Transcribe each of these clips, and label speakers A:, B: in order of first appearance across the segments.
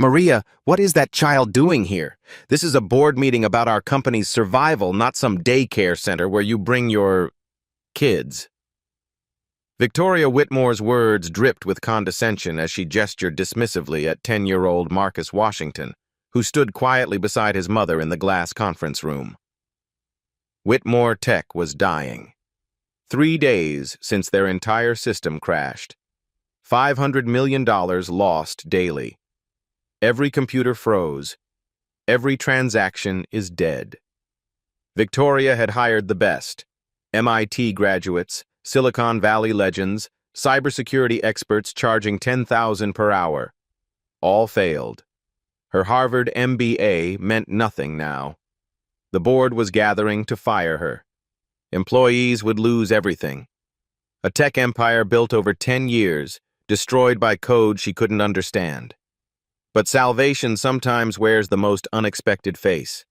A: Maria, what is that child doing here? This is a board meeting about our company's survival, not some daycare center where you bring your kids. Victoria Whitmore's words dripped with condescension as she gestured dismissively at 10-year-old Marcus Washington, who stood quietly beside his mother in the glass conference room. Whitmore Tech was dying. 3 days since their entire system crashed. $500 million lost daily. Every computer froze. Every transaction is dead. Victoria had hired the best. MIT graduates, Silicon Valley legends, cybersecurity experts charging $10,000 per hour. All failed. Her Harvard MBA meant nothing now. The board was gathering to fire her. Employees would lose everything. A tech empire built over 10 years, destroyed by code she couldn't understand. But salvation sometimes wears the most unexpected face.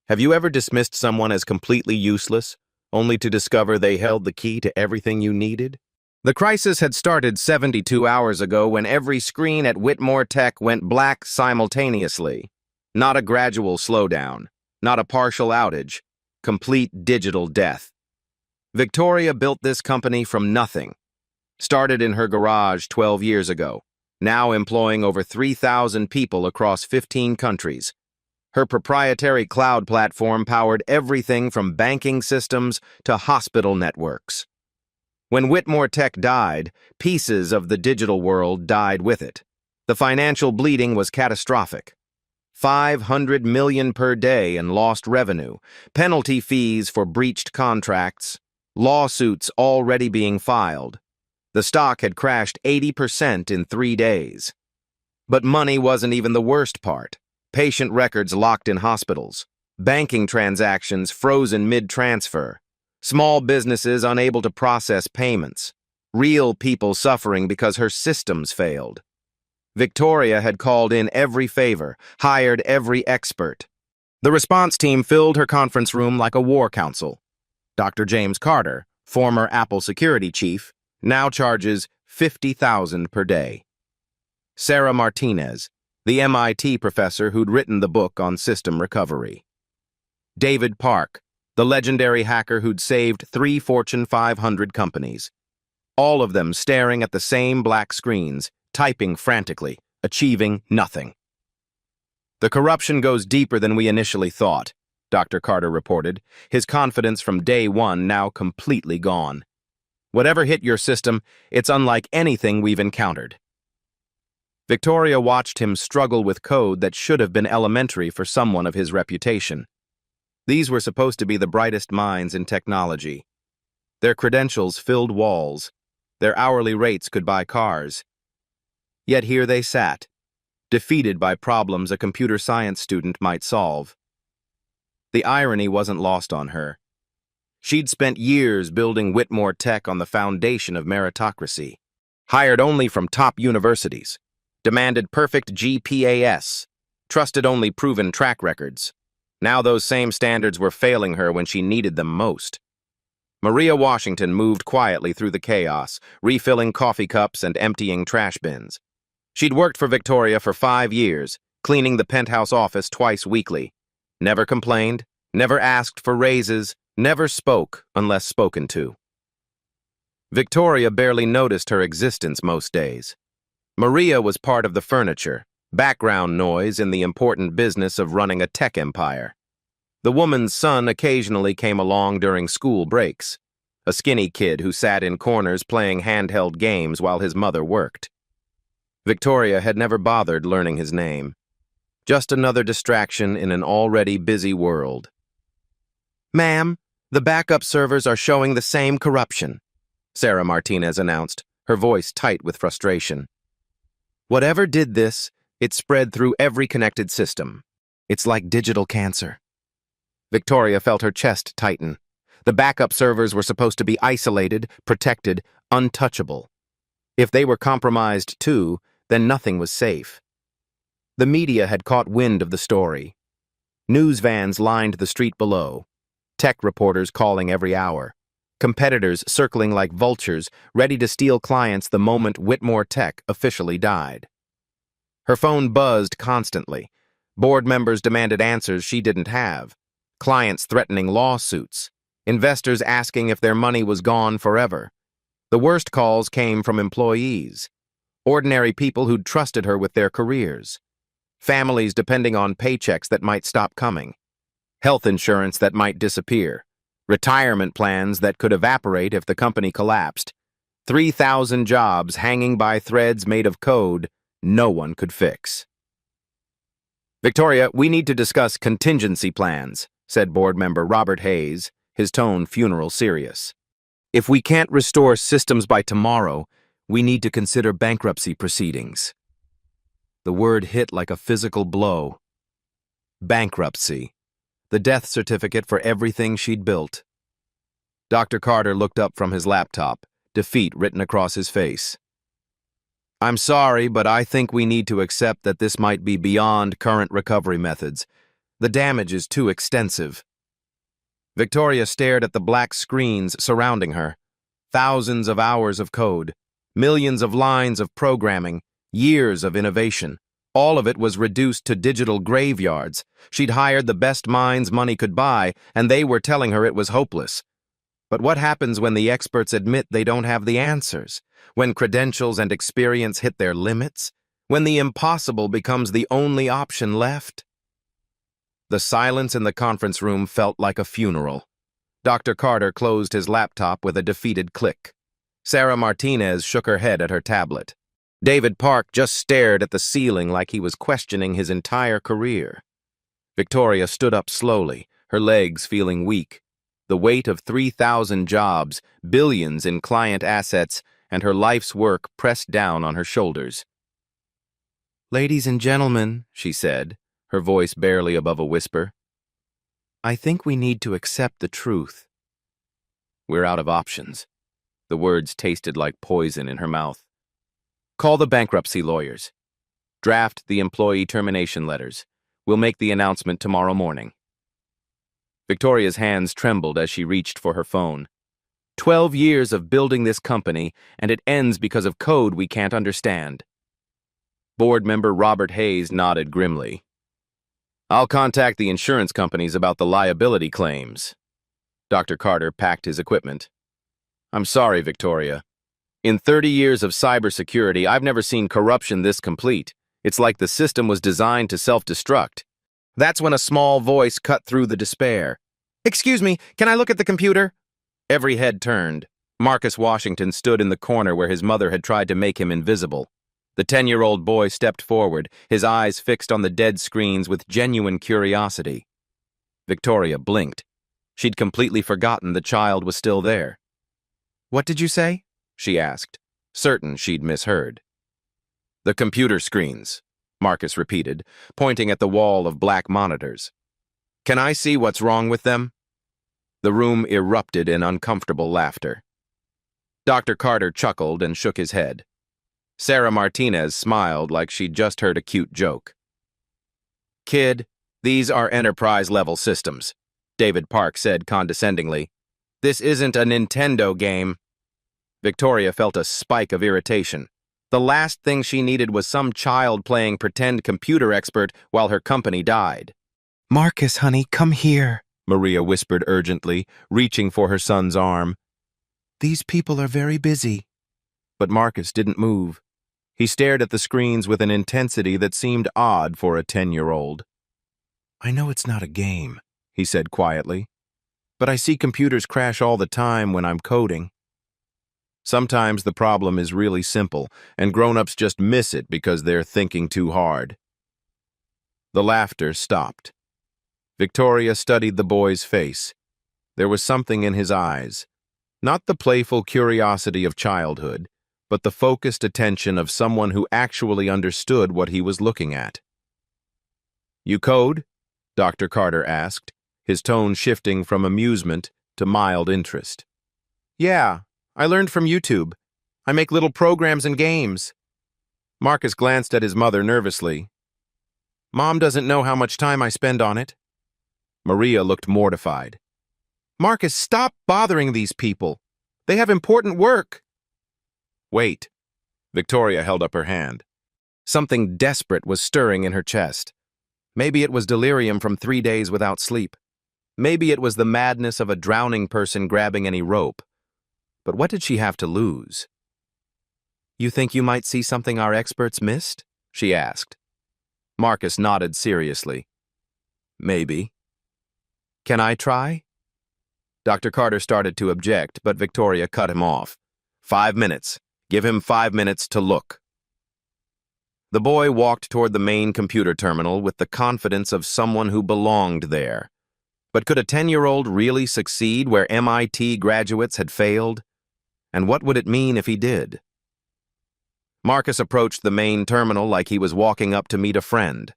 A: Have you ever dismissed someone as completely useless, only to discover they held the key to everything you needed? The crisis had started 72 hours ago when every screen at Whitmore Tech went black simultaneously. Not a gradual slowdown, not a partial outage, complete digital death. Victoria built this company from nothing. Started in her garage 12 years ago, now employing over 3,000 people across 15 countries. Her proprietary cloud platform powered everything from banking systems to hospital networks. When Whitmore Tech died, pieces of the digital world died with it. The financial bleeding was catastrophic. $500 million per day in lost revenue, penalty fees for breached contracts, lawsuits already being filed. The stock had crashed 80% in 3 days. But money wasn't even the worst part. Patient records locked in hospitals, banking transactions frozen mid-transfer, small businesses unable to process payments, real people suffering because her systems failed. Victoria had called in every favor, hired every expert. The response team filled her conference room like a war council. Dr. James Carter, former Apple security chief, now charges $50,000 per day. Sarah Martinez, the MIT professor who'd written the book on system recovery. David Park, the legendary hacker who'd saved 3 Fortune 500 companies. All of them staring at the same black screens, typing frantically, achieving nothing. The corruption goes deeper than we initially thought, Dr. Carter reported, his confidence from day one now completely gone. Whatever hit your system, it's unlike anything we've encountered. Victoria watched him struggle with code that should have been elementary for someone of his reputation. These were supposed to be the brightest minds in technology. Their credentials filled walls. Their hourly rates could buy cars. Yet here they sat, defeated by problems a computer science student might solve. The irony wasn't lost on her. She'd spent years building Whitmore Tech on the foundation of meritocracy, hired only from top universities, demanded perfect GPAs, trusted only proven track records. Now those same standards were failing her when she needed them most. Maria Washington moved quietly through the chaos, refilling coffee cups and emptying trash bins. She'd worked for Victoria for 5 years, cleaning the penthouse office twice weekly. Never complained, never asked for raises, never spoke unless spoken to. Victoria barely noticed her existence most days. Maria was part of the furniture, background noise in the important business of running a tech empire. The woman's son occasionally came along during school breaks, a skinny kid who sat in corners playing handheld games while his mother worked. Victoria had never bothered learning his name. Just another distraction in an already busy world. "Ma'am, the backup servers are showing the same corruption," Sarah Martinez announced, her voice tight with frustration. "Whatever did this, it spread through every connected system. It's like digital cancer." Victoria felt her chest tighten. The backup servers were supposed to be isolated, protected, untouchable. If they were compromised too, then nothing was safe. The media had caught wind of the story. News vans lined the street below. Tech reporters calling every hour. Competitors circling like vultures, ready to steal clients the moment Whitmore Tech officially died. Her phone buzzed constantly. Board members demanded answers she didn't have. Clients threatening lawsuits. Investors asking if their money was gone forever. The worst calls came from employees. Ordinary people who'd trusted her with their careers. Families depending on paychecks that might stop coming. Health insurance that might disappear. Retirement plans that could evaporate if the company collapsed. 3,000 jobs hanging by threads made of code no one could fix. "Victoria, we need to discuss contingency plans," said board member Robert Hayes, his tone funeral serious. "If we can't restore systems by tomorrow, we need to consider bankruptcy proceedings." The word hit like a physical blow. Bankruptcy. The death certificate for everything she'd built. Dr. Carter looked up from his laptop, defeat written across his face. "I'm sorry, but I think we need to accept that this might be beyond current recovery methods. The damage is too extensive." Victoria stared at the black screens surrounding her. Thousands of hours of code, millions of lines of programming, years of innovation. All of it was reduced to digital graveyards. She'd hired the best minds money could buy, and they were telling her it was hopeless. But what happens when the experts admit they don't have the answers? When credentials and experience hit their limits? When the impossible becomes the only option left? The silence in the conference room felt like a funeral. Dr. Carter closed his laptop with a defeated click. Sarah Martinez shook her head at her tablet. David Park just stared at the ceiling like he was questioning his entire career. Victoria stood up slowly, her legs feeling weak. The weight of 3,000 jobs, billions in client assets, and her life's work pressed down on her shoulders. "Ladies and gentlemen," she said, her voice barely above a whisper, "I think we need to accept the truth. We're out of options." The words tasted like poison in her mouth. "Call the bankruptcy lawyers. Draft the employee termination letters. We'll make the announcement tomorrow morning." Victoria's hands trembled as she reached for her phone. 12 years of building this company, and it ends because of code we can't understand. Board member Robert Hayes nodded grimly. "I'll contact the insurance companies about the liability claims." Dr. Carter packed his equipment. "I'm sorry, Victoria. In 30 years of cybersecurity, I've never seen corruption this complete. It's like the system was designed to self-destruct." That's when a small voice cut through the despair. "Excuse me, can I look at the computer?" Every head turned. Marcus Washington stood in the corner where his mother had tried to make him invisible. The 10-year-old boy stepped forward, his eyes fixed on the dead screens with genuine curiosity. Victoria blinked. She'd completely forgotten the child was still there. "What did you say?" she asked, certain she'd misheard. "The computer screens," Marcus repeated, pointing at the wall of black monitors. "Can I see what's wrong with them?" The room erupted in uncomfortable laughter. Dr. Carter chuckled and shook his head. Sarah Martinez smiled like she'd just heard a cute joke. "Kid, these are enterprise-level systems," David Park said condescendingly. "This isn't a Nintendo game." Victoria felt a spike of irritation. The last thing she needed was some child playing pretend computer expert while her company died. "Marcus, honey, come here," Maria whispered urgently, reaching for her son's arm. "These people are very busy." But Marcus didn't move. He stared at the screens with an intensity that seemed odd for a 10-year-old. "I know it's not a game," he said quietly, "but I see computers crash all the time when I'm coding. Sometimes the problem is really simple, and grown-ups just miss it because they're thinking too hard." The laughter stopped. Victoria studied the boy's face. There was something in his eyes. Not the playful curiosity of childhood, but the focused attention of someone who actually understood what he was looking at. "You code?" Dr. Carter asked, his tone shifting from amusement to mild interest. "Yeah. I learned from YouTube. I make little programs and games." Marcus glanced at his mother nervously. "Mom doesn't know how much time I spend on it." Maria looked mortified. "Marcus, stop bothering these people. They have important work." "Wait." Victoria held up her hand. Something desperate was stirring in her chest. Maybe it was delirium from 3 days without sleep. Maybe it was the madness of a drowning person grabbing any rope. But what did she have to lose? "You think you might see something our experts missed?" she asked. Marcus nodded seriously. "Maybe." "Can I try?" Dr. Carter started to object, but Victoria cut him off. 5 minutes. Give him 5 minutes to look." The boy walked toward the main computer terminal with the confidence of someone who belonged there. But could a 10-year-old really succeed where MIT graduates had failed? And what would it mean if he did? Marcus approached the main terminal like he was walking up to meet a friend.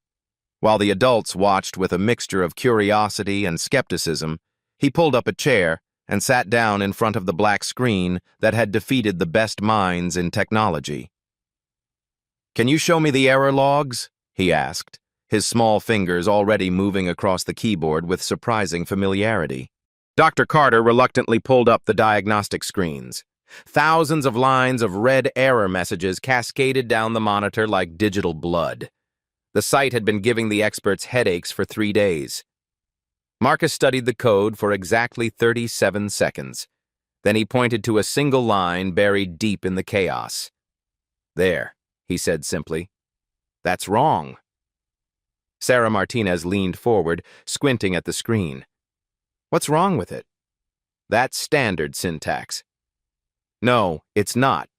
A: While the adults watched with a mixture of curiosity and skepticism, he pulled up a chair and sat down in front of the black screen that had defeated the best minds in technology. "Can you show me the error logs?" he asked, his small fingers already moving across the keyboard with surprising familiarity. Dr. Carter reluctantly pulled up the diagnostic screens. Thousands of lines of red error messages cascaded down the monitor like digital blood. The site had been giving the experts headaches for 3 days. Marcus studied the code for exactly 37 seconds. Then he pointed to a single line buried deep in the chaos. "There," he said simply. "That's wrong." Sarah Martinez leaned forward, squinting at the screen. "What's wrong with it?" "That's standard syntax." "No, it's not."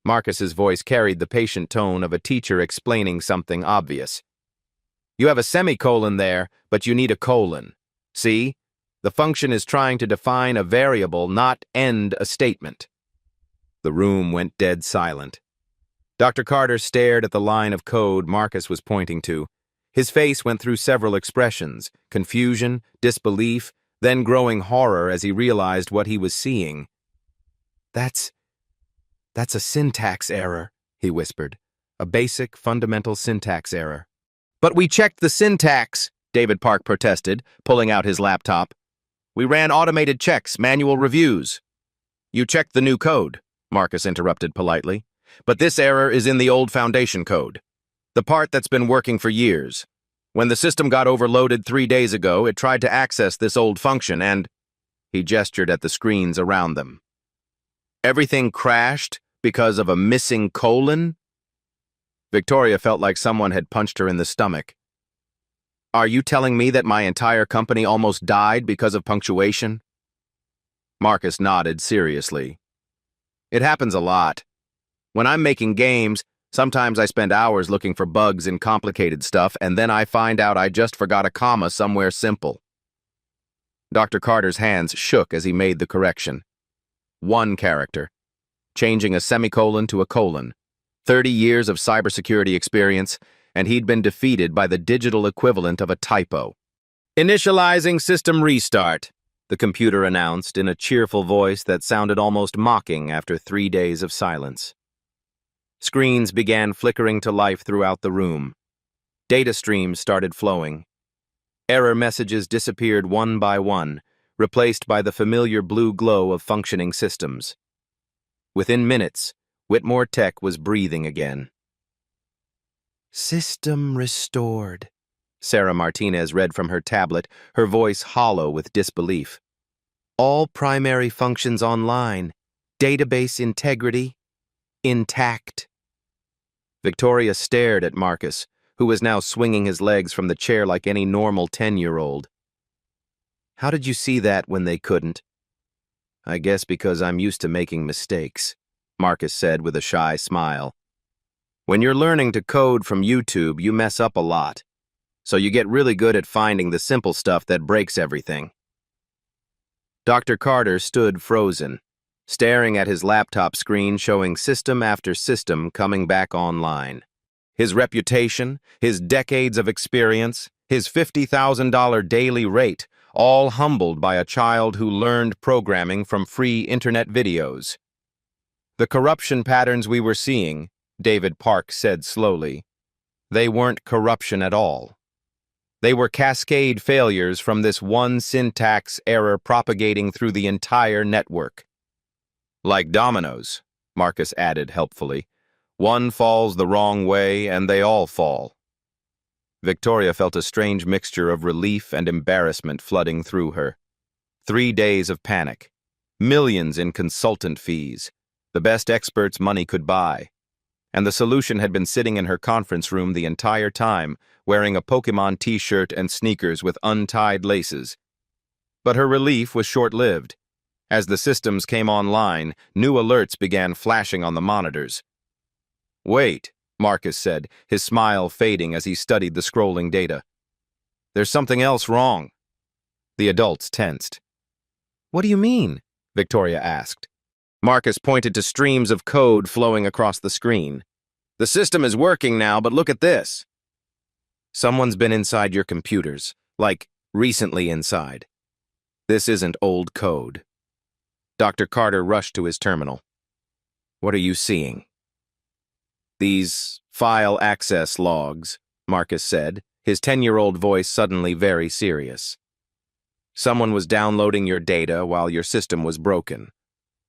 A: Marcus's voice carried the patient tone of a teacher explaining something obvious. "You have a semicolon there, but you need a colon. See? The function is trying to define a variable, not end a statement." The room went dead silent. Dr. Carter stared at the line of code Marcus was pointing to. His face went through several expressions: confusion, disbelief, then growing horror as he realized what he was seeing. That's a syntax error," he whispered. "A basic, fundamental syntax error." "But we checked the syntax," David Park protested, pulling out his laptop. "We ran automated checks, manual reviews." "You checked the new code," Marcus interrupted politely. "But this error is in the old foundation code, the part that's been working for years. When the system got overloaded 3 days ago, it tried to access this old function and—" He gestured at the screens around them. "Everything crashed because of a missing colon?" Victoria felt like someone had punched her in the stomach. "Are you telling me that my entire company almost died because of punctuation?" Marcus nodded seriously. "It happens a lot. When I'm making games, sometimes I spend hours looking for bugs in complicated stuff, and then I find out I just forgot a comma somewhere simple." Dr. Carter's hands shook as he made the correction. 1 character, changing a semicolon to a colon. 30 years of cybersecurity experience, and he'd been defeated by the digital equivalent of a typo. "Initializing system restart," the computer announced in a cheerful voice that sounded almost mocking after 3 days of silence. Screens began flickering to life throughout the room. Data streams started flowing. Error messages disappeared one by one, replaced by the familiar blue glow of functioning systems. Within minutes, Whitmore Tech was breathing again. "System restored," Sarah Martinez read from her tablet, her voice hollow with disbelief. "All primary functions online. Database integrity intact." Victoria stared at Marcus, who was now swinging his legs from the chair like any normal 10-year-old. "How did you see that when they couldn't?" "I guess because I'm used to making mistakes," Marcus said with a shy smile. "When you're learning to code from YouTube, you mess up a lot. So you get really good at finding the simple stuff that breaks everything." Dr. Carter stood frozen, staring at his laptop screen showing system after system coming back online. His reputation, his decades of experience, his $50,000 daily rate, all humbled by a child who learned programming from free internet videos. "The corruption patterns we were seeing," David Park said slowly, "they weren't corruption at all. They were cascade failures from this one syntax error propagating through the entire network." "Like dominoes," Marcus added helpfully. One falls the wrong way, and they all fall. Victoria felt a strange mixture of relief and embarrassment flooding through her. 3 days of panic. Millions in consultant fees. The best experts money could buy. And the solution had been sitting in her conference room the entire time, wearing a Pokemon t-shirt and sneakers with untied laces. But her relief was short-lived. As the systems came online, new alerts began flashing on the monitors. "Wait," Marcus said, his smile fading as he studied the scrolling data. "There's something else wrong." The adults tensed. "What do you mean?" Victoria asked. Marcus pointed to streams of code flowing across the screen. "The system is working now, but look at this." "Someone's been inside your computers, like recently inside. This isn't old code." Dr. Carter rushed to his terminal. "What are you seeing?" "These file access logs," Marcus said, his 10-year-old voice suddenly very serious. "Someone was downloading your data while your system was broken.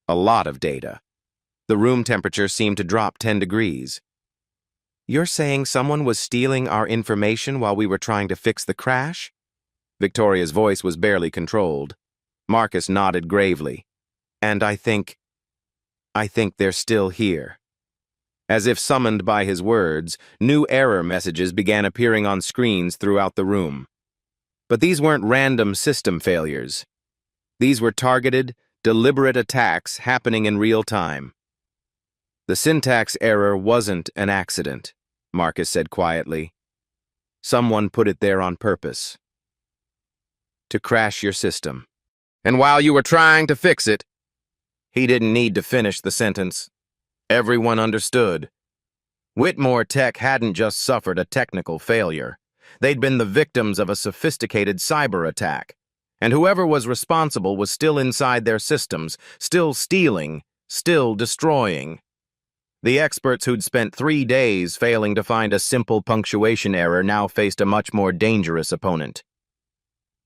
A: A lot of data. The room temperature seemed to drop 10 degrees. You're saying someone was stealing our information while we were trying to fix the crash?" Victoria's voice was barely controlled. Marcus nodded gravely. "And I think they're still here." As if summoned by his words, new error messages began appearing on screens throughout the room. But these weren't random system failures. These were targeted, deliberate attacks happening in real time. "The syntax error wasn't an accident," Marcus said quietly. "Someone put it there on purpose. To crash your system. And while you were trying to fix it," he didn't need to finish the sentence. Everyone understood. Whitmore Tech hadn't just suffered a technical failure. They'd been the victims of a sophisticated cyber attack. And whoever was responsible was still inside their systems, still stealing, still destroying. The experts who'd spent 3 days failing to find a simple punctuation error now faced a much more dangerous opponent.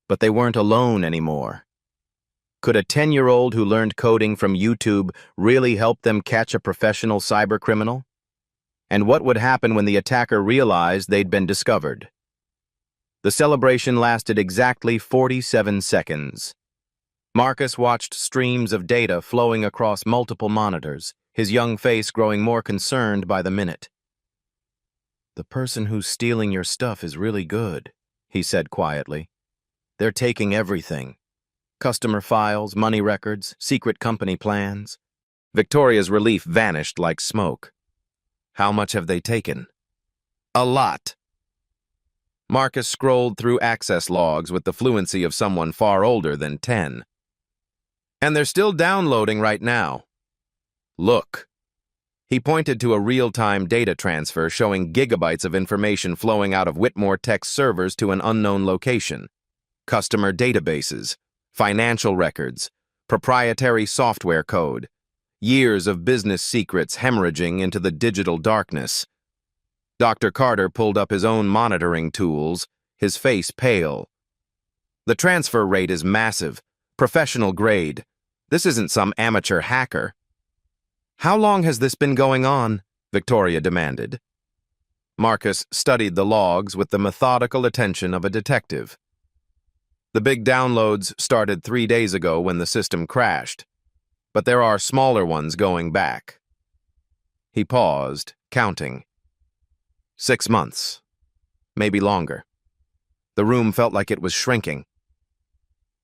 A: But they weren't alone anymore. Could a 10-year-old who learned coding from YouTube really help them catch a professional cybercriminal? And what would happen when the attacker realized they'd been discovered? The celebration lasted exactly 47 seconds. Marcus watched streams of data flowing across multiple monitors, his young face growing more concerned by the minute. "The person who's stealing your stuff is really good," he said quietly. "They're taking everything. Customer files, money records, secret company plans." Victoria's relief vanished like smoke. "How much have they taken?" "A lot." Marcus scrolled through access logs with the fluency of someone far older than 10. "And they're still downloading right now. Look." He pointed to a real-time data transfer showing gigabytes of information flowing out of Whitmore Tech's servers to an unknown location. Customer databases, financial records, proprietary software code, years of business secrets hemorrhaging into the digital darkness. Dr. Carter pulled up his own monitoring tools, his face pale. "The transfer rate is massive, professional grade. This isn't some amateur hacker." "How long has this been going on?" Victoria demanded. Marcus studied the logs with the methodical attention of a detective. "The big downloads started 3 days ago when the system crashed, but there are smaller ones going back." He paused, counting. 6 months, maybe longer. The room felt like it was shrinking.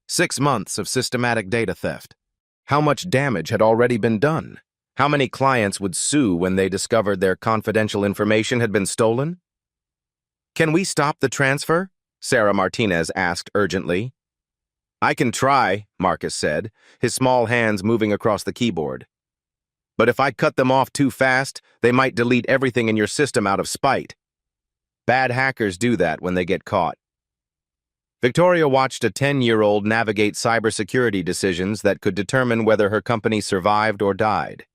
A: 6 months of systematic data theft. How much damage had already been done? How many clients would sue when they discovered their confidential information had been stolen? "Can we stop the transfer?" Sarah Martinez asked urgently. "I can try," Marcus said, his small hands moving across the keyboard. "But if I cut them off too fast, they might delete everything in your system out of spite. Bad hackers do that when they get caught." Victoria watched a 10-year-old navigate cybersecurity decisions that could determine whether her company survived or died.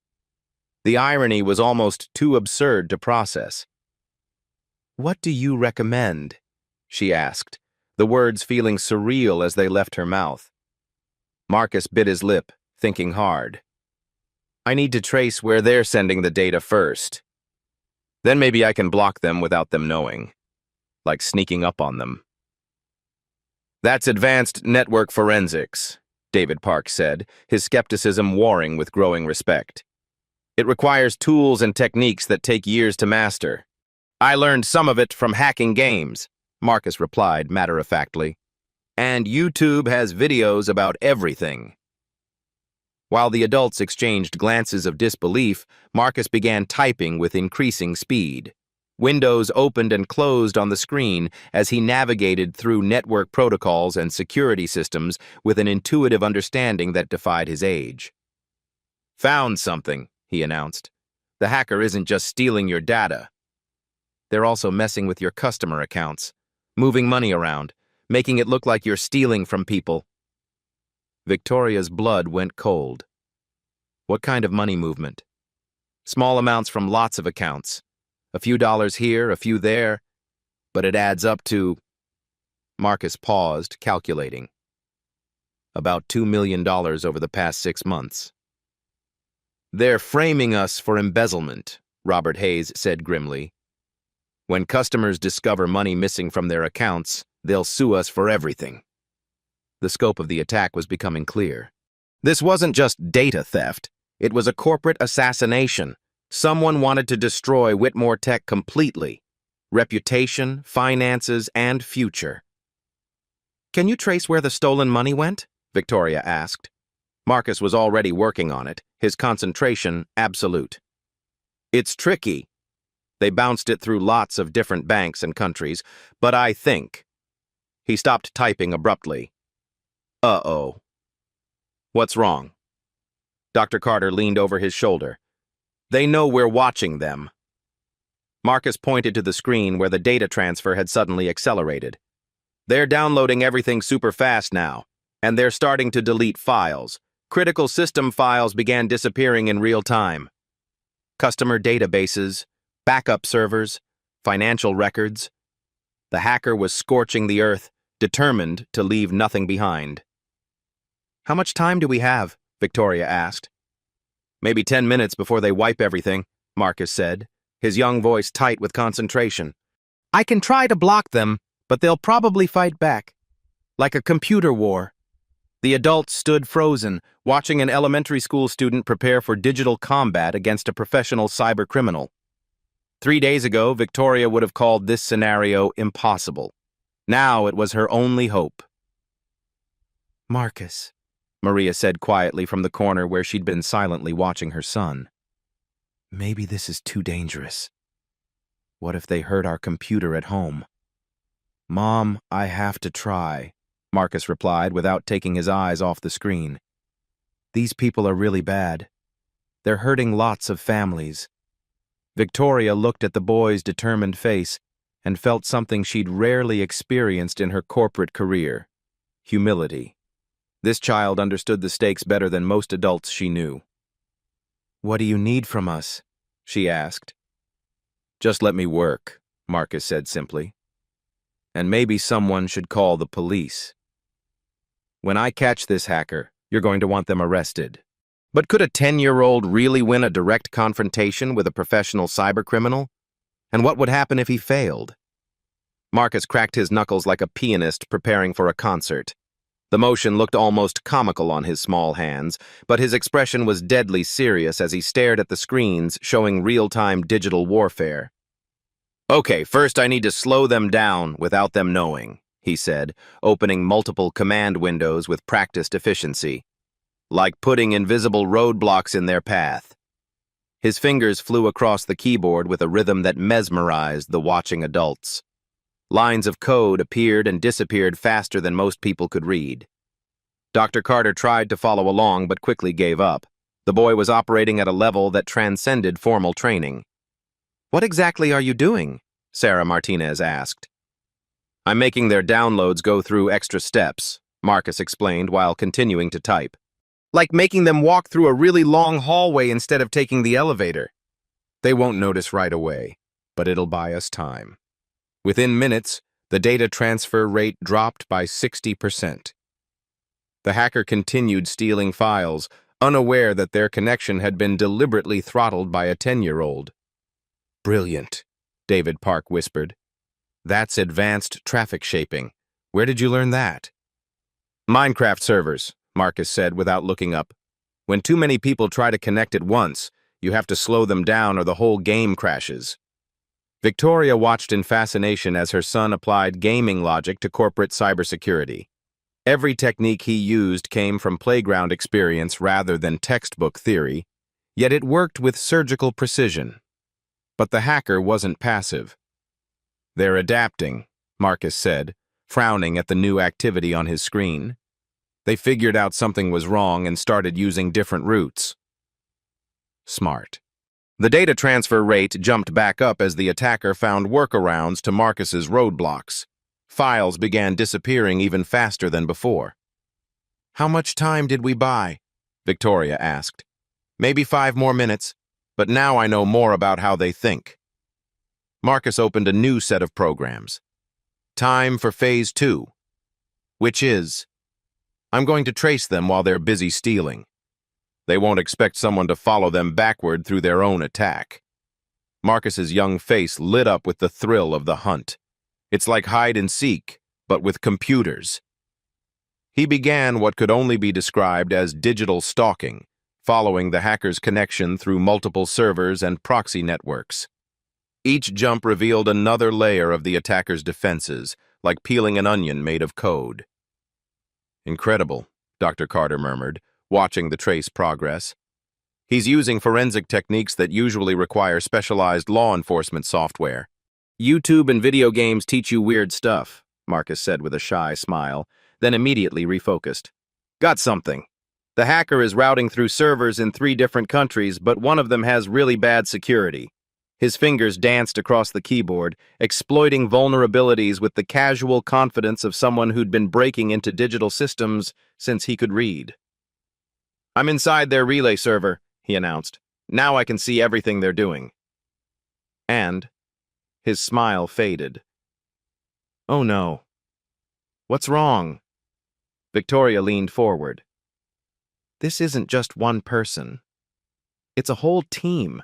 A: The irony was almost too absurd to process. "What do you recommend?" she asked, the words feeling surreal as they left her mouth. Marcus bit his lip, thinking hard. "I need to trace where they're sending the data first," Then maybe I can block them without them knowing, like sneaking up on them. That's advanced network forensics, David Park said, his skepticism warring with growing respect. It requires tools and techniques that take years to master. I learned some of it from hacking games, Marcus replied matter-of-factly. And YouTube has videos about everything. While the adults exchanged glances of disbelief, Marcus began typing with increasing speed. Windows opened and closed on the screen as he navigated through network protocols and security systems with an intuitive understanding that defied his age. Found something, he announced. The hacker isn't just stealing your data. They're also messing with your customer accounts, moving money around, making it look like you're stealing from people. Victoria's blood went cold. What kind of money movement? Small amounts from lots of accounts. A few dollars here, a few there, but it adds up to... Marcus paused, calculating. About $2 million over the past 6 months. They're framing us for embezzlement, Robert Hayes said grimly. When customers discover money missing from their accounts, they'll sue us for everything. The scope of the attack was becoming clear. This wasn't just data theft. It was a corporate assassination. Someone wanted to destroy Whitmore Tech completely. Reputation, finances, and future. Can you trace where the stolen money went? Victoria asked. Marcus was already working on it, his concentration absolute. It's tricky. They bounced it through lots of different banks and countries, but I think... He stopped typing abruptly. Uh-oh. What's wrong? Dr. Carter leaned over his shoulder. They know we're watching them. Marcus pointed to the screen where the data transfer had suddenly accelerated. They're downloading everything super fast now, and they're starting to delete files. Critical system files began disappearing in real time. Customer databases, backup servers, financial records. The hacker was scorching the earth, determined to leave nothing behind. How much time do we have? Victoria asked. Maybe 10 minutes before they wipe everything, Marcus said, his young voice tight with concentration. I can try to block them, but they'll probably fight back. Like a computer war. The adults stood frozen, watching an elementary school student prepare for digital combat against a professional cybercriminal. 3 days ago, Victoria would have called this scenario impossible. Now it was her only hope. Marcus, Maria said quietly from the corner where she'd been silently watching her son. Maybe this is too dangerous. What if they heard our computer at home? Mom, I have to try, Marcus replied without taking his eyes off the screen. These people are really bad. They're hurting lots of families. Victoria looked at the boy's determined face and felt something she'd rarely experienced in her corporate career. Humility. This child understood the stakes better than most adults she knew. What do you need from us? She asked. Just let me work, Marcus said simply. And maybe someone should call the police. When I catch this hacker, you're going to want them arrested. But could a 10-year-old really win a direct confrontation with a professional cybercriminal? And what would happen if he failed? Marcus cracked his knuckles like a pianist preparing for a concert. The motion looked almost comical on his small hands, but his expression was deadly serious as he stared at the screens showing real-time digital warfare. Okay, first I need to slow them down without them knowing, he said, opening multiple command windows with practiced efficiency. Like putting invisible roadblocks in their path. His fingers flew across the keyboard with a rhythm that mesmerized the watching adults. Lines of code appeared and disappeared faster than most people could read. Dr. Carter tried to follow along but quickly gave up. The boy was operating at a level that transcended formal training. What exactly are you doing? Sarah Martinez asked. I'm making their downloads go through extra steps, Marcus explained while continuing to type. Like making them walk through a really long hallway instead of taking the elevator. They won't notice right away, but it'll buy us time. Within minutes, the data transfer rate dropped by 60%. The hacker continued stealing files, unaware that their connection had been deliberately throttled by a 10-year-old. Brilliant, David Park whispered. That's advanced traffic shaping. Where did you learn that? Minecraft servers, Marcus said without looking up. When too many people try to connect at once, you have to slow them down or the whole game crashes. Victoria watched in fascination as her son applied gaming logic to corporate cybersecurity. Every technique he used came from playground experience rather than textbook theory, yet it worked with surgical precision. But the hacker wasn't passive. They're adapting, Marcus said, frowning at the new activity on his screen. They figured out something was wrong and started using different routes. Smart. The data transfer rate jumped back up as the attacker found workarounds to Marcus's roadblocks. Files began disappearing even faster than before. How much time did we buy? Victoria asked. Maybe 5 more minutes, but now I know more about how they think. Marcus opened a new set of programs. Time for Phase 2, which is, I'm going to trace them while they're busy stealing. They won't expect someone to follow them backward through their own attack. Marcus's young face lit up with the thrill of the hunt. It's like hide and seek, but with computers. He began what could only be described as digital stalking, following the hacker's connection through multiple servers and proxy networks. Each jump revealed another layer of the attacker's defenses, like peeling an onion made of code. Incredible, Dr. Carter murmured, watching the trace progress. He's using forensic techniques that usually require specialized law enforcement software. YouTube and video games teach you weird stuff, Marcus said with a shy smile, then immediately refocused. Got something. The hacker is routing through servers in 3 different countries, but one of them has really bad security. His fingers danced across the keyboard, exploiting vulnerabilities with the casual confidence of someone who'd been breaking into digital systems since he could read. I'm inside their relay server, he announced. Now I can see everything they're doing. And his smile faded. Oh no. What's wrong? Victoria leaned forward. This isn't just one person. It's a whole team.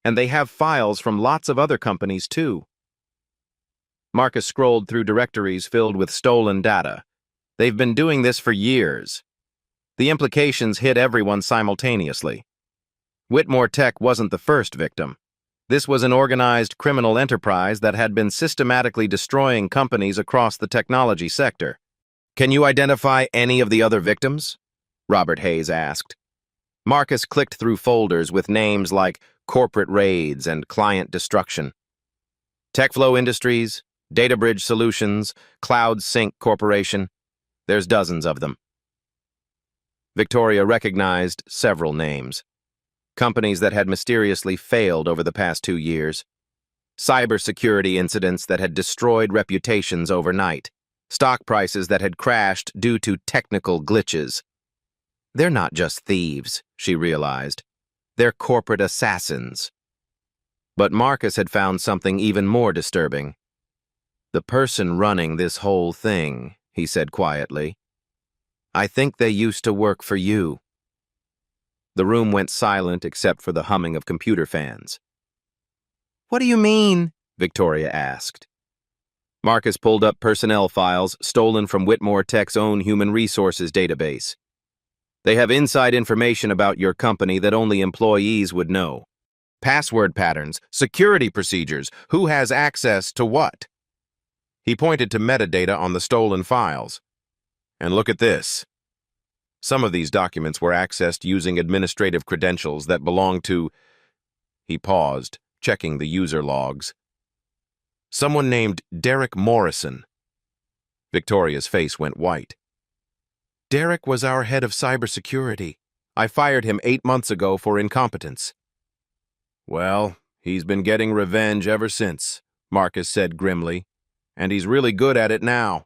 A: And they have files from lots of other companies too. Marcus scrolled through directories filled with stolen data. They've been doing this for years. The implications hit everyone simultaneously. Whitmore Tech wasn't the first victim. This was an organized criminal enterprise that had been systematically destroying companies across the technology sector. Can you identify any of the other victims? Robert Hayes asked. Marcus clicked through folders with names like corporate raids and client destruction. TechFlow Industries, DataBridge Solutions, Cloud Sync Corporation. There's dozens of them. Victoria recognized several names. Companies that had mysteriously failed over the past 2 years. Cybersecurity incidents that had destroyed reputations overnight. Stock prices that had crashed due to technical glitches. They're not just thieves, she realized. They're corporate assassins. But Marcus had found something even more disturbing. The person running this whole thing, he said quietly. I think they used to work for you. The room went silent except for the humming of computer fans. What do you mean? Victoria asked. Marcus pulled up personnel files stolen from Whitmore Tech's own human resources database. They have inside information about your company that only employees would know. Password patterns, security procedures, who has access to what? He pointed to metadata on the stolen files. And look at this. Some of these documents were accessed using administrative credentials that belonged to... He paused, checking the user logs. Someone named Derek Morrison. Victoria's face went white. Derek was our head of cybersecurity. I fired him 8 months ago for incompetence. Well, he's been getting revenge ever since, Marcus said grimly, and he's really good at it now.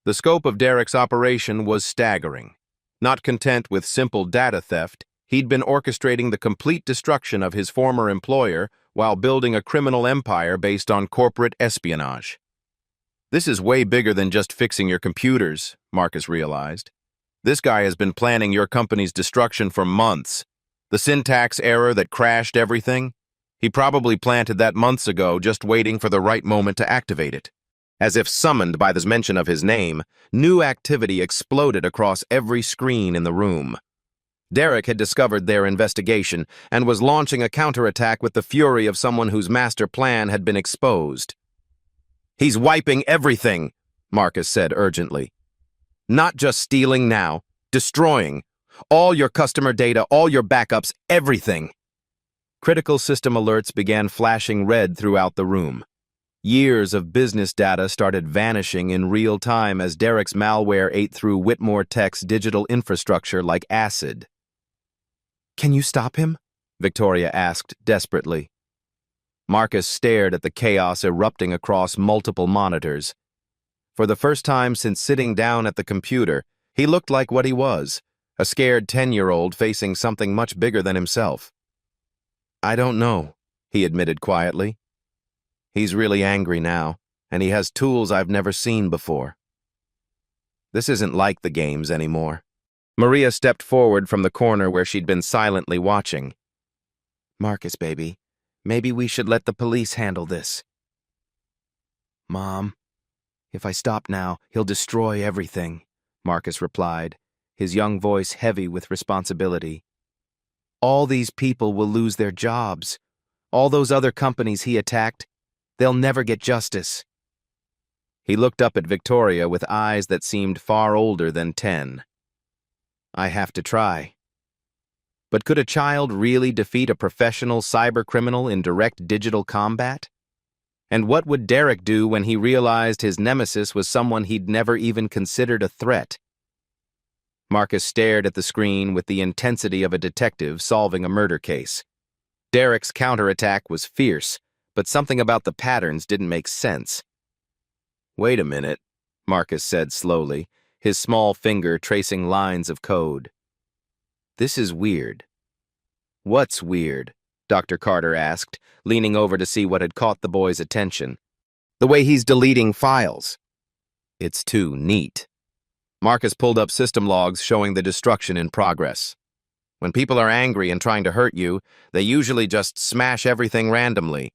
A: The scope of Derek's operation was staggering. Not content with simple data theft, he'd been orchestrating the complete destruction of his former employer while building a criminal empire based on corporate espionage. This is way bigger than just fixing your computers, Marcus realized. This guy has been planning your company's destruction for months. The syntax error that crashed everything? He probably planted that months ago, just waiting for the right moment to activate it. As if summoned by the mention of his name, new activity exploded across every screen in the room. Derek had discovered their investigation and was launching a counterattack with the fury of someone whose master plan had been exposed. "He's wiping everything," Marcus said urgently. "Not just stealing now, destroying. All your customer data, all your backups, everything." Critical system alerts began flashing red throughout the room. Years of business data started vanishing in real time as Derek's malware ate through Whitmore Tech's digital infrastructure like acid. "Can you stop him?" Victoria asked desperately. Marcus stared at the chaos erupting across multiple monitors. For the first time since sitting down at the computer, he looked like what he was, a scared 10-year-old facing something much bigger than himself. "I don't know," he admitted quietly. "He's really angry now, and he has tools I've never seen before. This isn't like the games anymore." Maria stepped forward from the corner where she'd been silently watching. "Marcus, baby, maybe we should let the police handle this." "Mom, if I stop now, he'll destroy everything," Marcus replied, his young voice heavy with responsibility. "All these people will lose their jobs. All those other companies he attacked, they'll never get justice." He looked up at Victoria with eyes that seemed far older than 10. "I have to try." But could a child really defeat a professional cybercriminal in direct digital combat? And what would Derek do when he realized his nemesis was someone he'd never even considered a threat? Marcus stared at the screen with the intensity of a detective solving a murder case. Derek's counterattack was fierce, but something about the patterns didn't make sense. "Wait a minute," Marcus said slowly, his small finger tracing lines of code. "This is weird." "What's weird?" Dr. Carter asked, leaning over to see what had caught the boy's attention. "The way he's deleting files. It's too neat." Marcus pulled up system logs showing the destruction in progress. "When people are angry and trying to hurt you, they usually just smash everything randomly.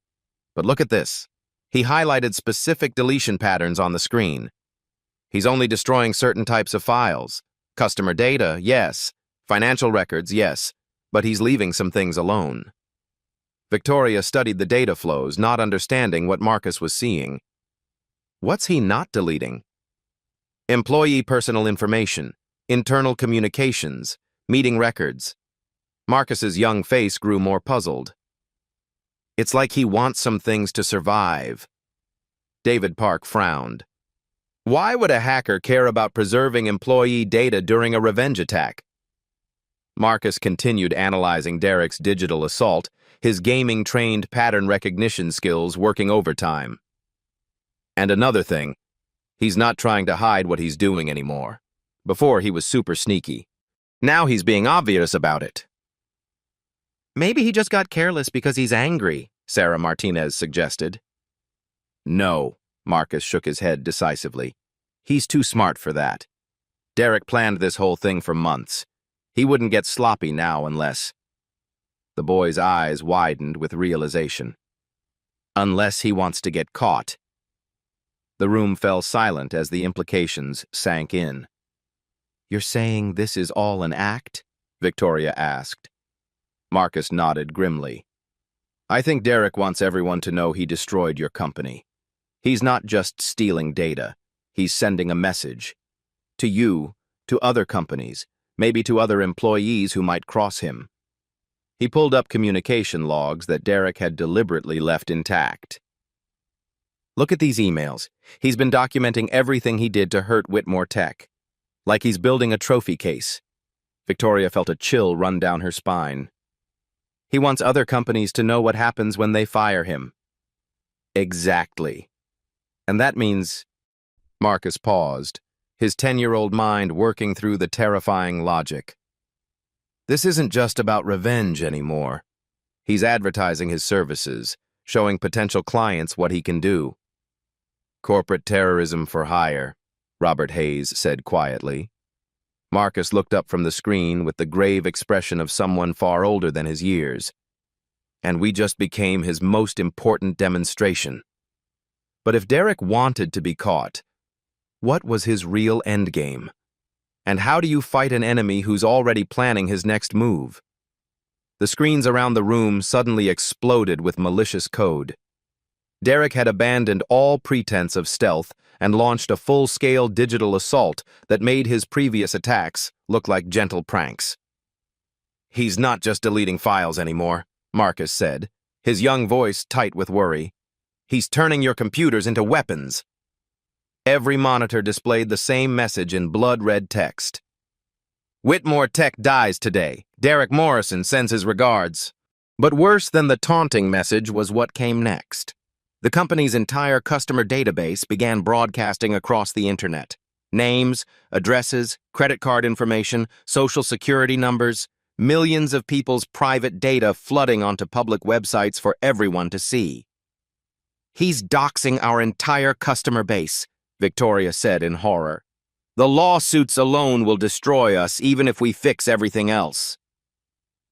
A: But look at this." He highlighted specific deletion patterns on the screen. "He's only destroying certain types of files. Customer data, yes. Financial records, yes. But he's leaving some things alone." Victoria studied the data flows, not understanding what Marcus was seeing. What's he not deleting? Employee personal information, internal communications, meeting records. Marcus's young face grew more puzzled. "It's like he wants some things to survive." David Park frowned. "Why would a hacker care about preserving employee data during a revenge attack?" Marcus continued analyzing Derek's digital assault, his gaming-trained pattern recognition skills working overtime. "And another thing, he's not trying to hide what he's doing anymore. Before, he was super sneaky. Now he's being obvious about it." "Maybe he just got careless because he's angry," Sarah Martinez suggested. "No," Marcus shook his head decisively. "He's too smart for that. Derek planned this whole thing for months. He wouldn't get sloppy now unless—" The boy's eyes widened with realization. "Unless he wants to get caught." The room fell silent as the implications sank in. "You're saying this is all an act?" Victoria asked. Marcus nodded grimly. "I think Derek wants everyone to know he destroyed your company. He's not just stealing data. He's sending a message. To you, to other companies, maybe to other employees who might cross him." He pulled up communication logs that Derek had deliberately left intact. "Look at these emails. He's been documenting everything he did to hurt Whitmore Tech. Like he's building a trophy case." Victoria felt a chill run down her spine. "He wants other companies to know what happens when they fire him." "Exactly. And that means—" Marcus paused, his 10-year-old mind working through the terrifying logic. "This isn't just about revenge anymore. He's advertising his services, showing potential clients what he can do." "Corporate terrorism for hire," Robert Hayes said quietly. Marcus looked up from the screen with the grave expression of someone far older than his years. and we just became his most important demonstration. But if Derek wanted to be caught, what was his real endgame? And how do you fight an enemy who's already planning his next move? The screens around the room suddenly exploded with malicious code. Derek had abandoned all pretense of stealth and launched a full-scale digital assault that made his previous attacks look like gentle pranks. "He's not just deleting files anymore," Marcus said, his young voice tight with worry. "He's turning your computers into weapons." Every monitor displayed the same message in blood-red text. "Whitmore Tech dies today. Derek Morrison sends his regards." But worse than the taunting message was what came next. The company's entire customer database began broadcasting across the internet. Names, addresses, credit card information, social security numbers, millions of people's private data flooding onto public websites for everyone to see. "He's doxing our entire customer base," Victoria said in horror. "The lawsuits alone will destroy us even if we fix everything else."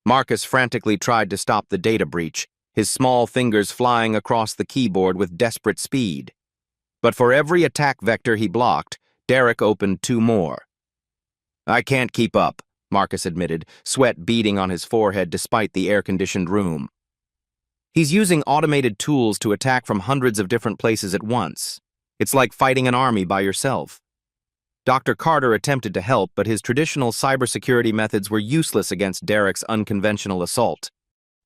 A: Marcus frantically tried to stop the data breach, his small fingers flying across the keyboard with desperate speed. But for every attack vector he blocked, Derek opened 2 more. "I can't keep up," Marcus admitted, sweat beading on his forehead despite the air-conditioned room. "He's using automated tools to attack from hundreds of different places at once. It's like fighting an army by yourself." Dr. Carter attempted to help, but his traditional cybersecurity methods were useless against Derek's unconventional assault.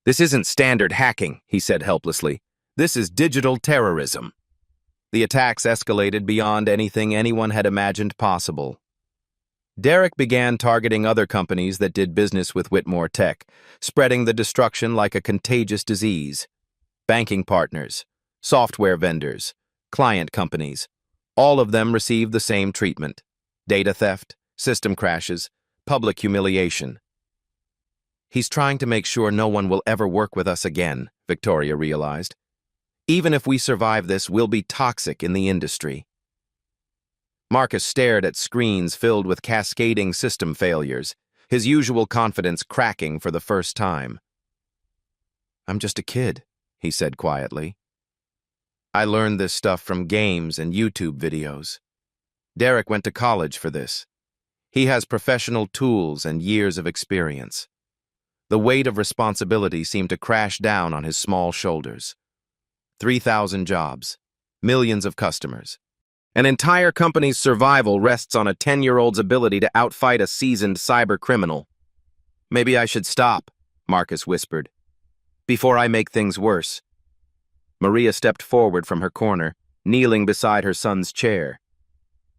A: "This isn't standard hacking," he said helplessly. "This is digital terrorism." The attacks escalated beyond anything anyone had imagined possible. Derek began targeting other companies that did business with Whitmore Tech, spreading the destruction like a contagious disease. Banking partners, software vendors, client companies, all of them received the same treatment: data theft, system crashes, public humiliation. "He's trying to make sure no one will ever work with us again," Victoria realized. "Even if we survive this, we'll be toxic in the industry." Marcus stared at screens filled with cascading system failures, his usual confidence cracking for the first time. "I'm just a kid," he said quietly. "I learned this stuff from games and YouTube videos. Derek went to college for this. He has professional tools and years of experience." The weight of responsibility seemed to crash down on his small shoulders. 3,000 jobs, millions of customers. An entire company's survival rests on a 10-year-old's ability to outfight a seasoned cyber criminal. "Maybe I should stop," Marcus whispered, "before I make things worse." Maria stepped forward from her corner, kneeling beside her son's chair.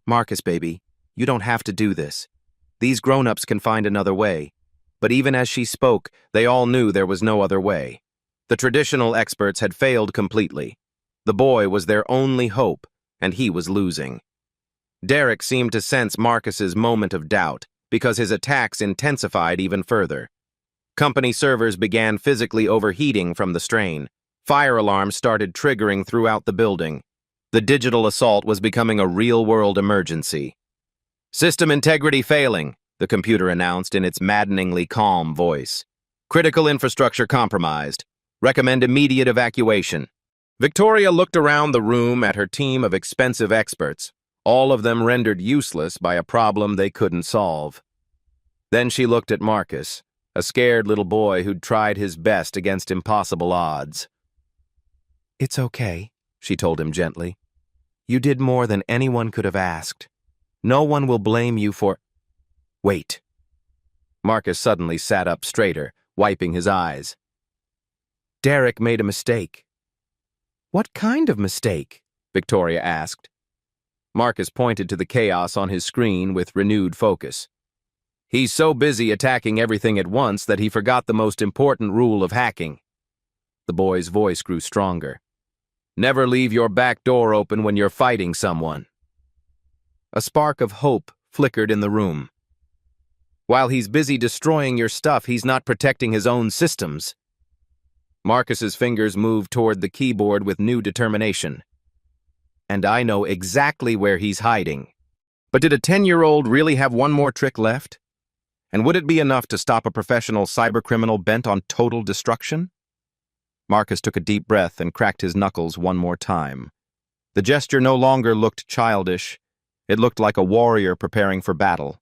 A: "Marcus, baby, you don't have to do this. These grown-ups can find another way." But even as she spoke, they all knew there was no other way. The traditional experts had failed completely. The boy was their only hope, and he was losing. Derek seemed to sense Marcus's moment of doubt, because his attacks intensified even further. Company servers began physically overheating from the strain. Fire alarms started triggering throughout the building. The digital assault was becoming a real-world emergency. "System integrity failing," the computer announced in its maddeningly calm voice. "Critical infrastructure compromised. Recommend immediate evacuation." Victoria looked around the room at her team of expensive experts, all of them rendered useless by a problem they couldn't solve. Then she looked at Marcus, a scared little boy who'd tried his best against impossible odds. "It's okay," she told him gently. "You did more than anyone could have asked. No one will blame you for—" "Wait." Marcus suddenly sat up straighter, wiping his eyes. "Derek made a mistake." "What kind of mistake?" Victoria asked. Marcus pointed to the chaos on his screen with renewed focus. "He's so busy attacking everything at once that he forgot the most important rule of hacking." The boy's voice grew stronger. "Never leave your back door open when you're fighting someone." A spark of hope flickered in the room. "While he's busy destroying your stuff, he's not protecting his own systems." Marcus's fingers moved toward the keyboard with new determination. "And I know exactly where he's hiding." But did a 10-year-old really have one more trick left? And would it be enough to stop a professional cybercriminal bent on total destruction? Marcus took a deep breath and cracked his knuckles one more time. The gesture no longer looked childish. It looked like a warrior preparing for battle.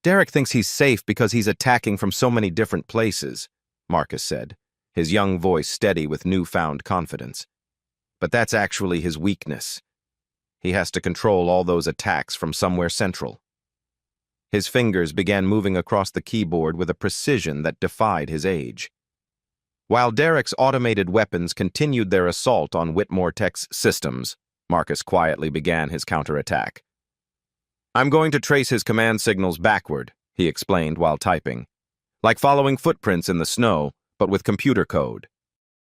A: Derek thinks he's safe because he's attacking from so many different places, Marcus said, his young voice steady with newfound confidence. But that's actually his weakness. He has to control all those attacks from somewhere central. His fingers began moving across the keyboard with a precision that defied his age. While Derek's automated weapons continued their assault on Whitmore Tech's systems, Marcus quietly began his counterattack. I'm going to trace his command signals backward, he explained while typing. Like following footprints in the snow, but with computer code.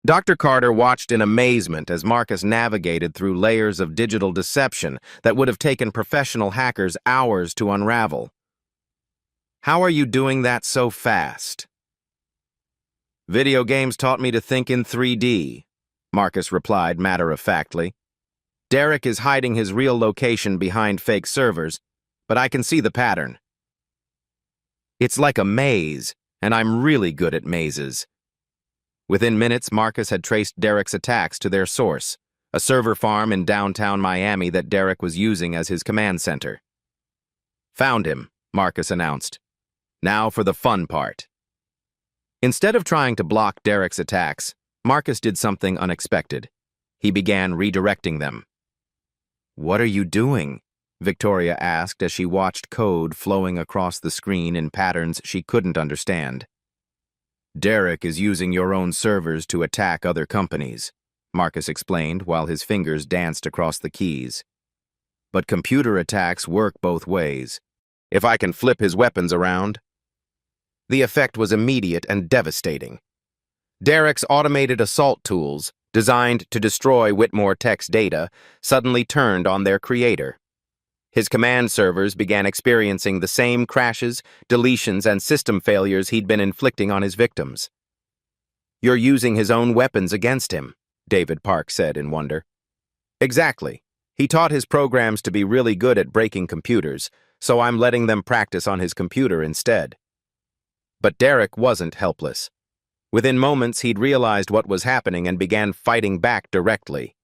A: Dr. Carter watched in amazement as Marcus navigated through layers of digital deception that would have taken professional hackers hours to unravel. How are you doing that so fast? Video games taught me to think in 3D, Marcus replied matter-of-factly. Derek is hiding his real location behind fake servers, but I can see the pattern. It's like a maze, and I'm really good at mazes. Within minutes, Marcus had traced Derek's attacks to their source, a server farm in downtown Miami that Derek was using as his command center. Found him, Marcus announced. Now for the fun part. Instead of trying to block Derek's attacks, Marcus did something unexpected. He began redirecting them. What are you doing? Victoria asked as she watched code flowing across the screen in patterns she couldn't understand. Derek is using your own servers to attack other companies, Marcus explained while his fingers danced across the keys. But computer attacks work both ways. If I can flip his weapons around. The effect was immediate and devastating. Derek's automated assault tools, designed to destroy Whitmore Tech's data, suddenly turned on their creator. His command servers began experiencing the same crashes, deletions, and system failures he'd been inflicting on his victims. You're using his own weapons against him, David Park said in wonder. Exactly. He taught his programs to be really good at breaking computers, so I'm letting them practice on his computer instead. But Derek wasn't helpless. Within moments, he'd realized what was happening and began fighting back directly.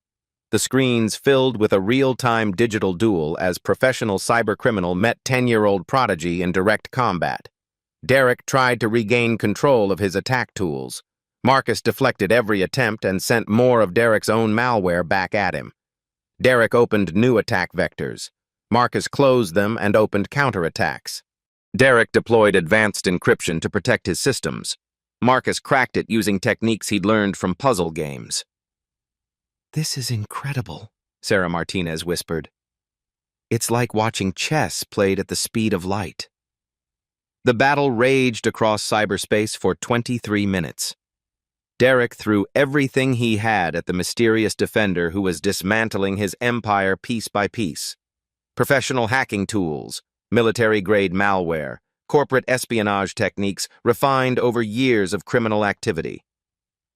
A: The screens filled with a real-time digital duel as professional cybercriminal met 10-year-old prodigy in direct combat. Derek tried to regain control of his attack tools. Marcus deflected every attempt and sent more of Derek's own malware back at him. Derek opened new attack vectors. Marcus closed them and opened counterattacks. Derek deployed advanced encryption to protect his systems. Marcus cracked it using techniques he'd learned from puzzle games. This is incredible, Sarah Martinez whispered. It's like watching chess played at the speed of light. The battle raged across cyberspace for 23 minutes. Derek threw everything he had at the mysterious defender who was dismantling his empire piece by piece. Professional hacking tools, military-grade malware, corporate espionage techniques refined over years of criminal activity.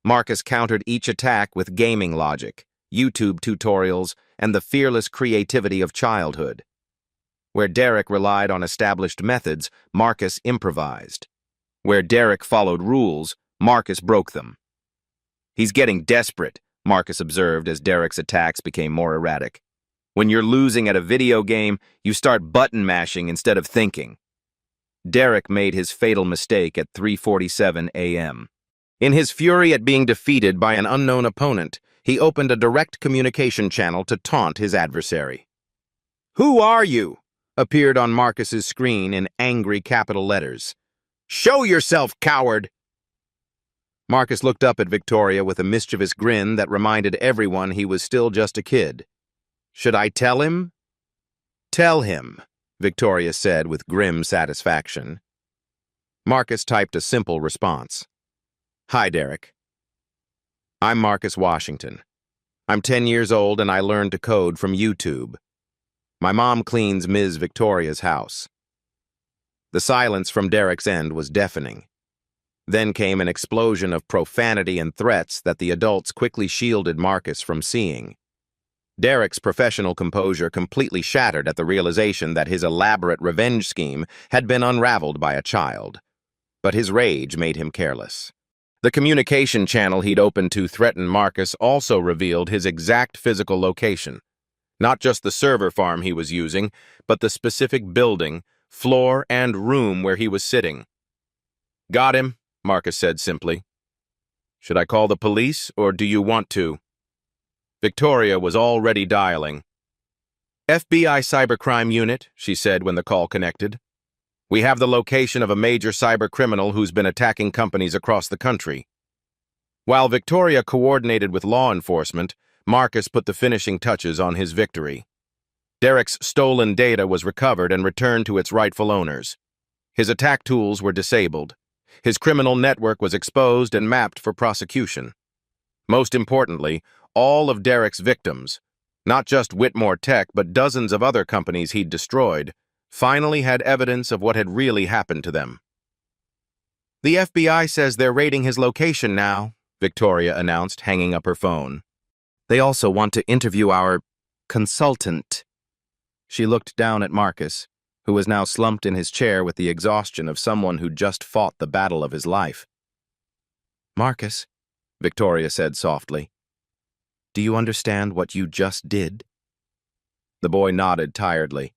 A: Marcus countered each attack with gaming logic, YouTube tutorials, and the fearless creativity of childhood. Where Derek relied on established methods, Marcus improvised. Where Derek followed rules, Marcus broke them. He's getting desperate, Marcus observed as Derek's attacks became more erratic. When you're losing at a video game, you start button mashing instead of thinking. Derek made his fatal mistake at 3:47 a.m. In his fury at being defeated by an unknown opponent, he opened a direct communication channel to taunt his adversary. "Who are you?" appeared on Marcus's screen in angry capital letters. "Show yourself, coward!" Marcus looked up at Victoria with a mischievous grin that reminded everyone he was still just a kid. "Should I tell him?" "Tell him," Victoria said with grim satisfaction. Marcus typed a simple response. "Hi, Derek. I'm Marcus Washington. I'm 10 years old and I learned to code from YouTube. My mom cleans Ms. Victoria's house." The silence from Derek's end was deafening. Then came an explosion of profanity and threats that the adults quickly shielded Marcus from seeing. Derek's professional composure completely shattered at the realization that his elaborate revenge scheme had been unraveled by a child. But his rage made him careless. The communication channel he'd opened to threaten Marcus also revealed his exact physical location. Not just the server farm he was using, but the specific building, floor, and room where he was sitting. "Got him," Marcus said simply. "Should I call the police, or do you want to?" Victoria was already dialing. "FBI Cybercrime Unit," she said when the call connected. "We have the location of a major cyber criminal who's been attacking companies across the country." While Victoria coordinated with law enforcement, Marcus put the finishing touches on his victory. Derek's stolen data was recovered and returned to its rightful owners. His attack tools were disabled. His criminal network was exposed and mapped for prosecution. Most importantly, all of Derek's victims, not just Whitmore Tech but dozens of other companies he'd destroyed, finally had evidence of what had really happened to them. "The FBI says they're raiding his location now," Victoria announced, hanging up her phone. "They also want to interview our consultant." She looked down at Marcus, who was now slumped in his chair with the exhaustion of someone who'd just fought the battle of his life. "Marcus," Victoria said softly, "do you understand what you just did?" The boy nodded tiredly.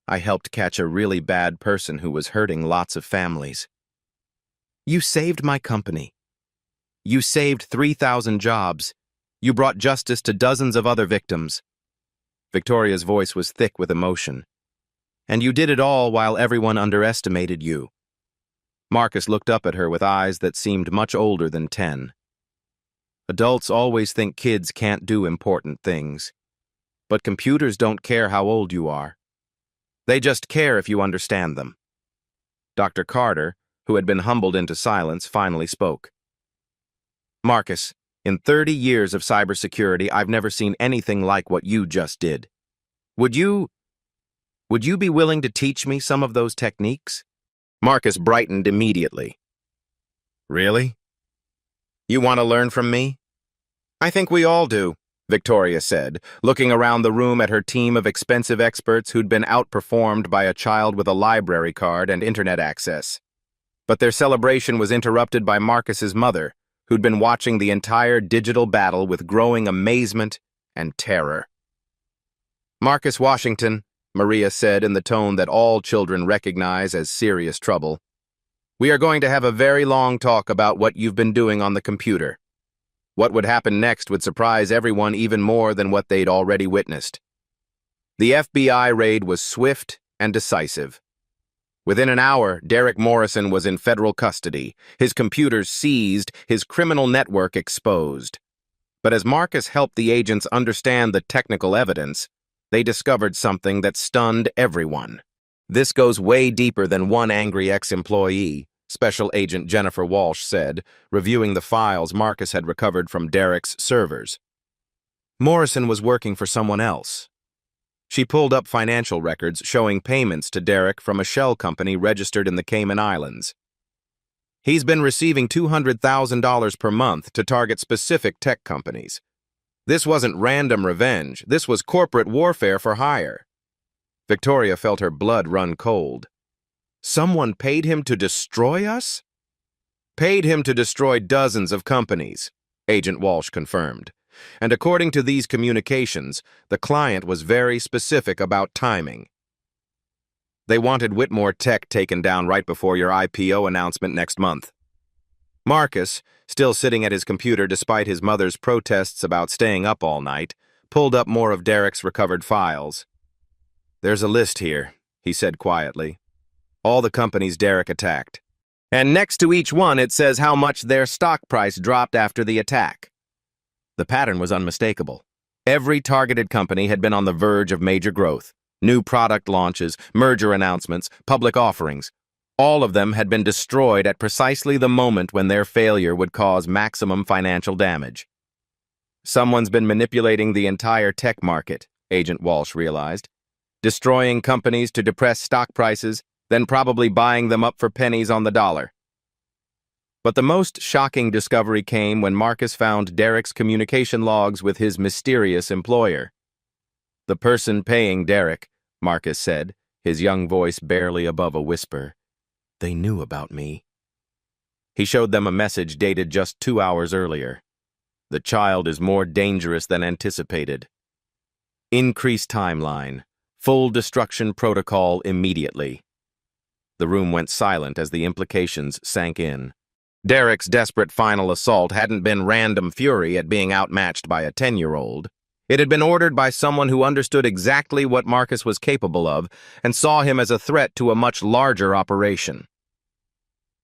A: "I helped catch a really bad person who was hurting lots of families. You saved my company. You saved 3,000 jobs. You brought justice to dozens of other victims." Victoria's voice was thick with emotion. "And you did it all while everyone underestimated you." Marcus looked up at her with eyes that seemed much older than 10. "Adults always think kids can't do important things. But computers don't care how old you are. They just care if you understand them." Dr. Carter, who had been humbled into silence, finally spoke. "Marcus, in 30 years of cybersecurity, I've never seen anything like what you just did. Would you be willing to teach me some of those techniques?" Marcus brightened immediately. "Really? You want to learn from me?" "I think we all do," Victoria said, looking around the room at her team of expensive experts who'd been outperformed by a child with a library card and internet access. But their celebration was interrupted by Marcus's mother, who'd been watching the entire digital battle with growing amazement and terror. "Marcus Washington," Maria said in the tone that all children recognize as serious trouble, "we are going to have a very long talk about what you've been doing on the computer. What would happen next would surprise everyone even more than what they'd already witnessed." The FBI raid was swift and decisive. Within an hour, Derek Morrison was in federal custody, his computers seized, his criminal network exposed. But as Marcus helped the agents understand the technical evidence, they discovered something that stunned everyone. "This goes way deeper than one angry ex-employee," Special Agent Jennifer Walsh said, reviewing the files Marcus had recovered from Derek's servers. "Morrison was working for someone else." She pulled up financial records showing payments to Derek from a shell company registered in the Cayman Islands. "He's been receiving $200,000 per month to target specific tech companies. This wasn't random revenge, this was corporate warfare for hire." Victoria felt her blood run cold. "Someone paid him to destroy us?" "Paid him to destroy dozens of companies," Agent Walsh confirmed. "And according to these communications, the client was very specific about timing. They wanted Whitmore Tech taken down right before your IPO announcement next month." Marcus, still sitting at his computer despite his mother's protests about staying up all night, pulled up more of Derek's recovered files. "There's a list here," he said quietly. "All the companies Derek attacked. And next to each one it says how much their stock price dropped after the attack." The pattern was unmistakable. Every targeted company had been on the verge of major growth. New product launches, merger announcements, public offerings. All of them had been destroyed at precisely the moment when their failure would cause maximum financial damage. "Someone's been manipulating the entire tech market," Agent Walsh realized. "Destroying companies to depress stock prices, then probably buying them up for pennies on the dollar." But the most shocking discovery came when Marcus found Derek's communication logs with his mysterious employer. "The person paying Derek," Marcus said, his young voice barely above a whisper, "they knew about me." He showed them a message dated just 2 hours earlier. The child is more dangerous than anticipated. Increased timeline. Full destruction protocol immediately. The room went silent as the implications sank in. Derek's desperate final assault hadn't been random fury at being outmatched by a 10-year-old. It had been ordered by someone who understood exactly what Marcus was capable of and saw him as a threat to a much larger operation.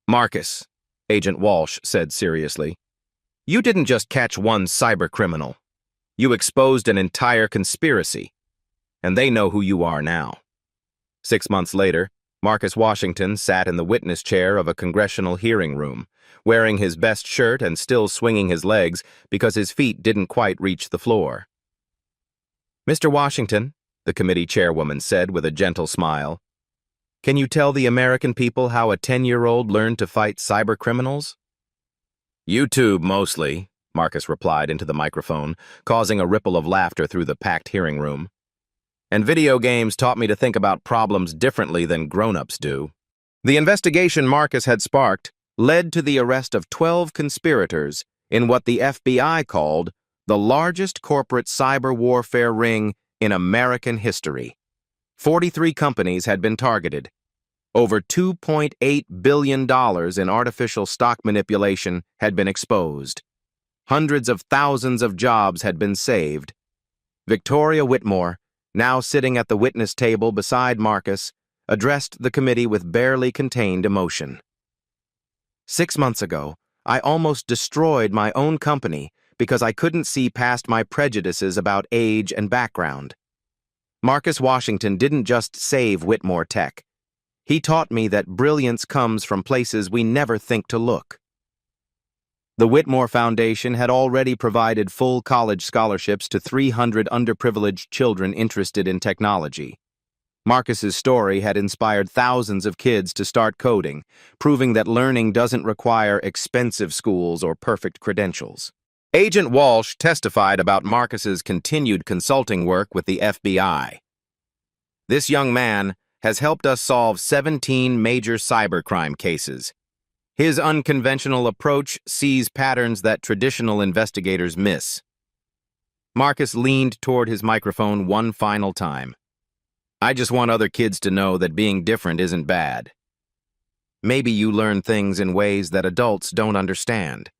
A: "Marcus," Agent Walsh said seriously, "you didn't just catch one cybercriminal. You exposed an entire conspiracy, and they know who you are now." 6 months later, Marcus Washington sat in the witness chair of a congressional hearing room, wearing his best shirt and still swinging his legs because his feet didn't quite reach the floor. "Mr. Washington," the committee chairwoman said with a gentle smile, "can you tell the American people how a 10-year-old learned to fight cybercriminals?" "YouTube, mostly," Marcus replied into the microphone, causing a ripple of laughter through the packed hearing room. "And video games taught me to think about problems differently than grown-ups do." The investigation Marcus had sparked led to the arrest of 12 conspirators in what the FBI called the largest corporate cyber warfare ring in American history. 43 companies had been targeted. Over $2.8 billion in artificial stock manipulation had been exposed. Hundreds of thousands of jobs had been saved. Victoria Whitmore, now sitting at the witness table beside Marcus, addressed the committee with barely contained emotion. "6 months ago, I almost destroyed my own company because I couldn't see past my prejudices about age and background. Marcus Washington didn't just save Whitmore Tech. He taught me that brilliance comes from places we never think to look." The Whitmore Foundation had already provided full college scholarships to 300 underprivileged children interested in technology. Marcus's story had inspired thousands of kids to start coding, proving that learning doesn't require expensive schools or perfect credentials. Agent Walsh testified about Marcus's continued consulting work with the FBI. "This young man has helped us solve 17 major cybercrime cases. His unconventional approach sees patterns that traditional investigators miss." Marcus leaned toward his microphone one final time. "I just want other kids to know that being different isn't bad. Maybe you learn things in ways that adults don't understand.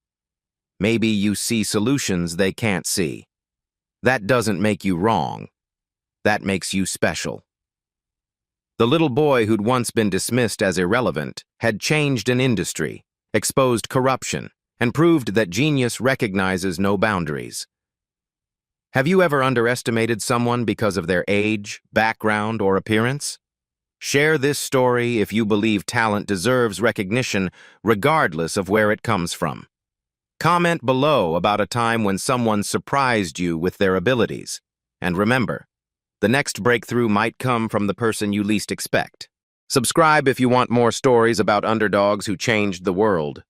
A: Maybe you see solutions they can't see. That doesn't make you wrong. That makes you special." The little boy who'd once been dismissed as irrelevant had changed an industry, exposed corruption, and proved that genius recognizes no boundaries. Have you ever underestimated someone because of their age, background, or appearance? Share this story if you believe talent deserves recognition regardless of where it comes from. Comment below about a time when someone surprised you with their abilities. And remember, the next breakthrough might come from the person you least expect. Subscribe if you want more stories about underdogs who changed the world.